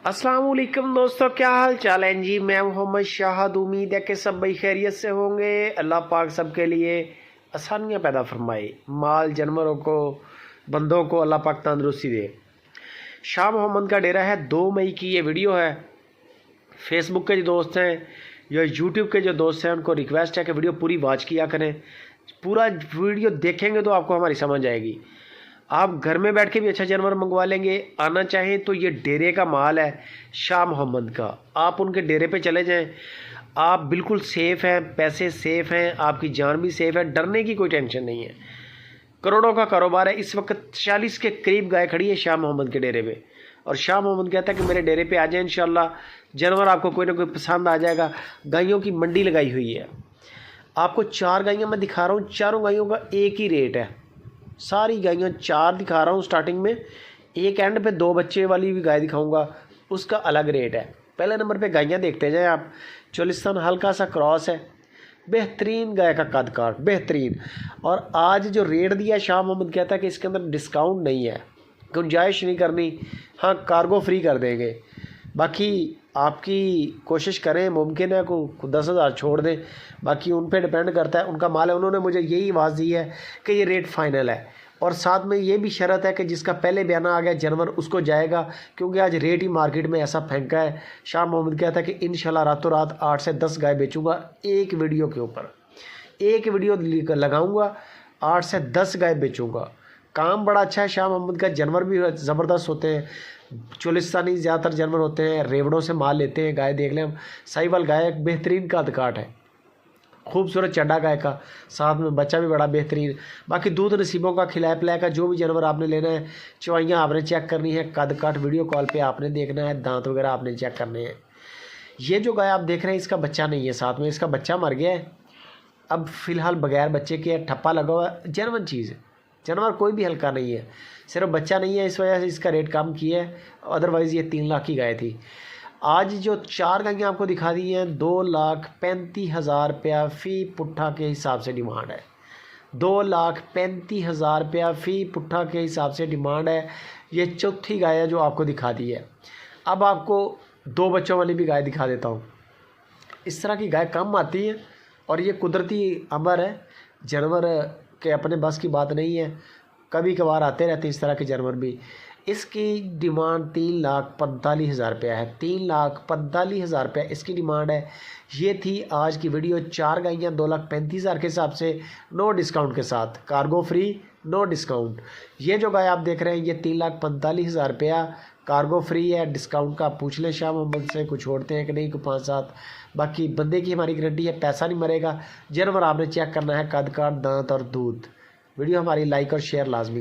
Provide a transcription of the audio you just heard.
अस्सलाम वालेकुम दोस्तों, क्या हाल चाल है जी। मैं मोहम्मद शाहद। उम्मीद है कि सब भाई खैरियत से होंगे। अल्लाह पाक सबके लिए आसानियाँ पैदा फरमाए, माल जानवरों को, बंदों को अल्लाह पाक तंदुरुस्ती दे। शाह मोहम्मद का डेरा है। 2 मई की ये वीडियो है। फेसबुक के जो दोस्त हैं या यूट्यूब के जो दोस्त हैं उनको रिक्वेस्ट है कि वीडियो पूरी वॉच किया करें। पूरा वीडियो देखेंगे तो आपको हमारी समझ आएगी। आप घर में बैठ के भी अच्छा जानवर मंगवा लेंगे। आना चाहें तो ये डेरे का माल है शाह मोहम्मद का। आप उनके डेरे पे चले जाएं, आप बिल्कुल सेफ़ हैं, पैसे सेफ़ हैं, आपकी जान भी सेफ़ है, डरने की कोई टेंशन नहीं है। करोड़ों का कारोबार है। इस वक्त 40 के करीब गाय खड़ी है शाह मोहम्मद के डेरे पे। और शाह मोहम्मद कहता है कि मेरे डेरे पे आ जाए, इंशाल्लाह जानवर आपको कोई ना कोई पसंद आ जाएगा। गायों की मंडी लगाई हुई है। आपको 4 गायें मैं दिखा रहा हूँ, चारों गायों का एक ही रेट है। सारी गायें 4 दिखा रहा हूँ स्टार्टिंग में। एक एंड पे 2 बच्चे वाली भी गाय दिखाऊंगा, उसका अलग रेट है। पहले नंबर पे गायें देखते जाएं आप। चोलिस्तान हल्का सा क्रॉस है, बेहतरीन गाय का कद काट, बेहतरीन। और आज जो रेट दिया शाह मोहम्मद कहता है कि इसके अंदर डिस्काउंट नहीं है, गुंजाइश नहीं करनी। हाँ, कार्गो फ्री कर देंगे। बाकी आपकी कोशिश करें, मुमकिन है को 10,000 छोड़ दें, बाकी उन पे डिपेंड करता है, उनका माल है। उन्होंने मुझे यही आवाज़ दी है कि ये रेट फाइनल है। और साथ में ये भी शर्त है कि जिसका पहले बयाना आ गया जानवर उसको जाएगा, क्योंकि आज रेट ही मार्केट में ऐसा फेंका है। शाह मोहम्मद कहता है कि इंशाल्लाह रातों रात 8 से 10 गाय बेचूंगा एक वीडियो के ऊपर। एक वीडियो लगाऊंगा, 8 से 10 गाय बेचूंगा। काम बड़ा अच्छा है शाह मोहम्मद का। जानवर भी ज़बरदस्त होते हैं, चोलिस्तानी ज़्यादातर जानवर होते हैं। रेवड़ों से माल लेते हैं। गाय देख लें हम, साहिवाल गाय एक बेहतरीन का काट है, खूबसूरत चड्डा गाय का, साथ में बच्चा भी बड़ा बेहतरीन। बाकी दूध नसीबों का, खिलाए पिलाए का, जो भी जानवर आपने लेना है, चवाइयाँ आपने चेक करनी है, कद काट वीडियो कॉल पे आपने देखना है, दांत वगैरह आपने चेक करने हैं। ये जो गाय आप देख रहे हैं इसका बच्चा नहीं है, साथ में इसका बच्चा मर गया है। अब फ़िलहाल बगैर बच्चे के ठप्पा लगा हुआ है। जेन्युइन चीज़ है, जानवर कोई भी हल्का नहीं है, सिर्फ बच्चा नहीं है, इस वजह से इसका रेट कम किया है। अदरवाइज़ ये 3 लाख की गाय थी। आज जो 4 गायें आपको दिखा दी हैं, 2,35,000 रुपया फ़ी पुट्ठा के हिसाब से डिमांड है। 2,35,000 रुपया फ़ी पुट्ठा के हिसाब से डिमांड है। ये चौथी गाय है जो आपको दिखा दी है। अब आपको 2 बच्चों वाली भी गाय दिखा देता हूँ। इस तरह की गाय कम आती है और ये कुदरती अमर है। जानवर के अपने बस की बात नहीं है, कभी कभार आते रहते हैं इस तरह के जानवर भी। इसकी डिमांड 3,45,000 रुपया है। 3,45,000 रुपया इसकी डिमांड है। ये थी आज की वीडियो। 4 गायें 2,35,000 के हिसाब से, नो डिस्काउंट के साथ, कार्गो फ्री, नो डिस्काउंट। ये जो गाय आप देख रहे हैं ये 3,45,000 रुपया कार्गो फ्री है। डिस्काउंट का पूछ लें शाह मोहम्मद से, कुछ छोड़ते हैं कि नहीं, कुछ 5-7। बाकी बंदे की हमारी गारंटी है, पैसा नहीं मरेगा। जानवर आपने चेक करना है, कद काट, दांत और दूध। वीडियो हमारी लाइक और शेयर लाजमी।